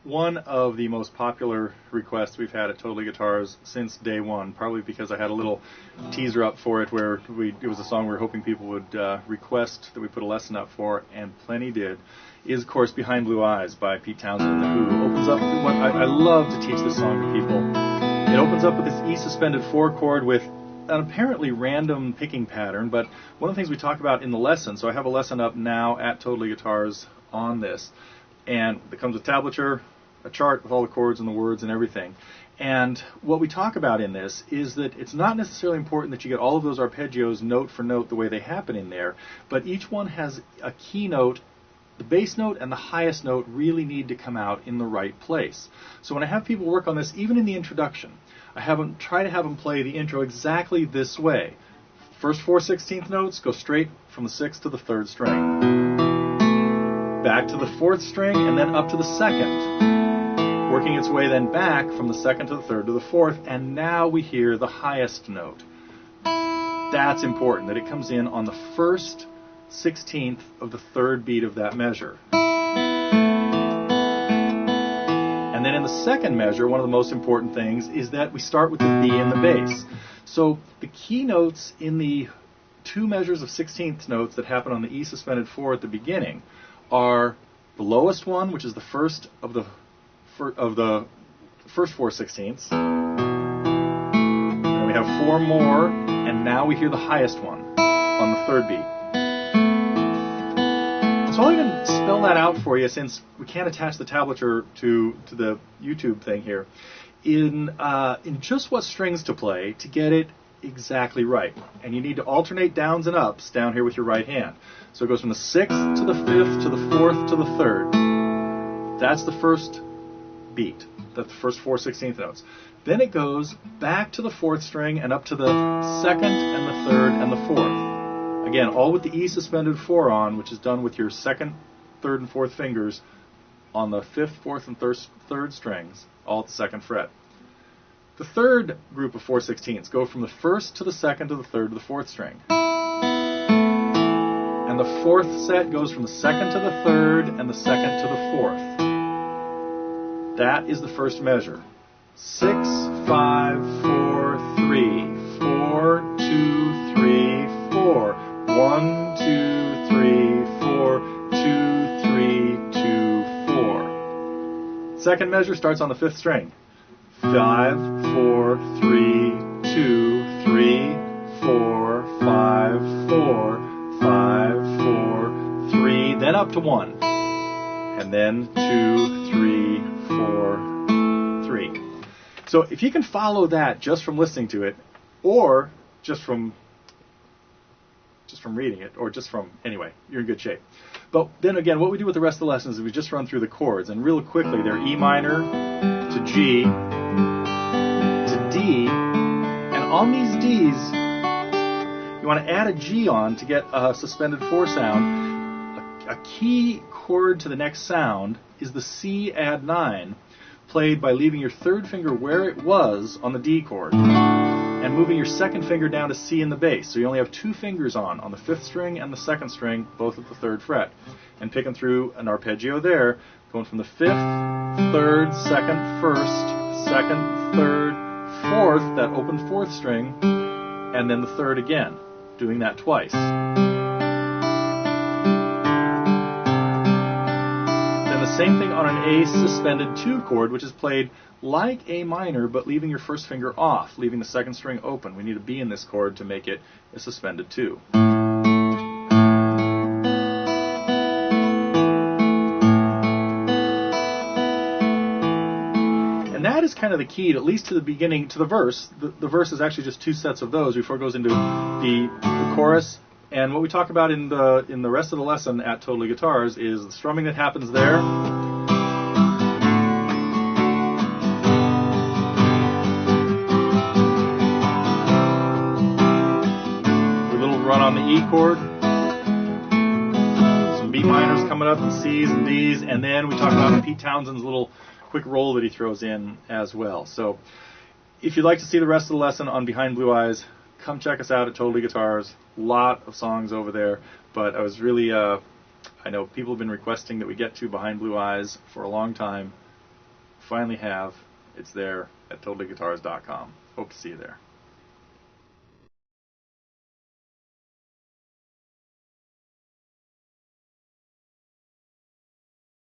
one of the most popular requests we've had at Totally Guitars since day one, probably because I had a little teaser up for it where it was a song we were hoping people would request that we put a lesson up for, and plenty did, is, of course, Behind Blue Eyes by Pete Townsend and the Who. Opens up, I love to teach this song to people. It opens up with this E suspended 4 chord with an apparently random picking pattern, but one of the things we talk about in the lesson, so I have a lesson up now at Totally Guitars on this, and it comes with tablature, a chart with all the chords and the words and everything. And what we talk about in this is that it's not necessarily important that you get all of those arpeggios note for note the way they happen in there, but each one has a key note. The bass note and the highest note really need to come out in the right place. So when I have people work on this, even in the introduction, I try to have them play the intro exactly this way. First 4/16 notes go straight from the 6th to the 3rd string, back to the 4th string, and then up to the 2nd, working its way then back from the 2nd to the 3rd to the 4th, and now we hear the highest note. That's important, that it comes in on the 1st 16th of the 3rd beat of that measure. And then in the 2nd measure, one of the most important things is that we start with the B in the bass. So the key notes in the 2 measures of 16th notes that happen on the E suspended 4 at the beginning are the lowest one, which is the first of the first 4/16ths. Then we have 4 more, and now we hear the highest one on the 3rd beat. So I'll even spell that out for you, since we can't attach the tablature to the YouTube thing here, in just what strings to play to get it exactly right. And you need to alternate downs and ups down here with your right hand. So it goes from the 6th to the 5th to the 4th to the 3rd. That's the first beat. That's the first 4/16 notes. Then it goes back to the 4th string and up to the 2nd and the 3rd and the 4th. Again, all with the E suspended 4 on, which is done with your 2nd, 3rd, and 4th fingers on the 5th, 4th, and 3rd strings, all at the 2nd fret. The 3rd group of 4/16ths go from the 1st to the 2nd to the 3rd to the 4th string. And the 4th set goes from the 2nd to the 3rd and the 2nd to the 4th. That is the first measure. 6, 5, 4, 3, 4, 2, 3, 4. 1, 2, 3, 4, 2, 3, 2, 4. Second measure starts on the 5th string. 5, 4, 3, 2, 3, 4, 5, 4, 5, 4, 3, then up to 1. And then 2, 3, 4, 3. So if you can follow that just from listening to it, or just from reading it, or just from, anyway, you're in good shape. But then again, what we do with the rest of the lessons is we just run through the chords, and real quickly, they're E minor to G to D, and on these Ds, you want to add a G on to get a suspended 4 sound. A key chord to the next sound is the C add 9, played by leaving your 3rd finger where it was on the D chord, and moving your 2nd finger down to C in the bass. So you only have 2 fingers on the 5th string and the 2nd string, both at the 3rd fret. And picking through an arpeggio there, going from the 5th, 3rd, 2nd, 1st, 2nd, 3rd, 4th, that open 4th string, and then the 3rd again, doing that twice. Then the same thing on an A suspended 2 chord, which is played like A minor, but leaving your 1st finger off, leaving the 2nd string open. We need a B in this chord to make it a suspended 2. And that is kind of the key, at least to the beginning, to the verse. The verse is actually just 2 sets of those before it goes into the chorus. And what we talk about in the rest of the lesson at Totally Guitars is the strumming that happens there. On the E chord, some B minors coming up, and C's and D's, and then we talk about Pete Townsend's little quick roll that he throws in as well. So if you'd like to see the rest of the lesson on Behind Blue Eyes, come check us out at Totally Guitars. A lot of songs over there, but I was really, I know people have been requesting that we get to Behind Blue Eyes for a long time. finally have. It's there at TotallyGuitars.com. Hope to see you there.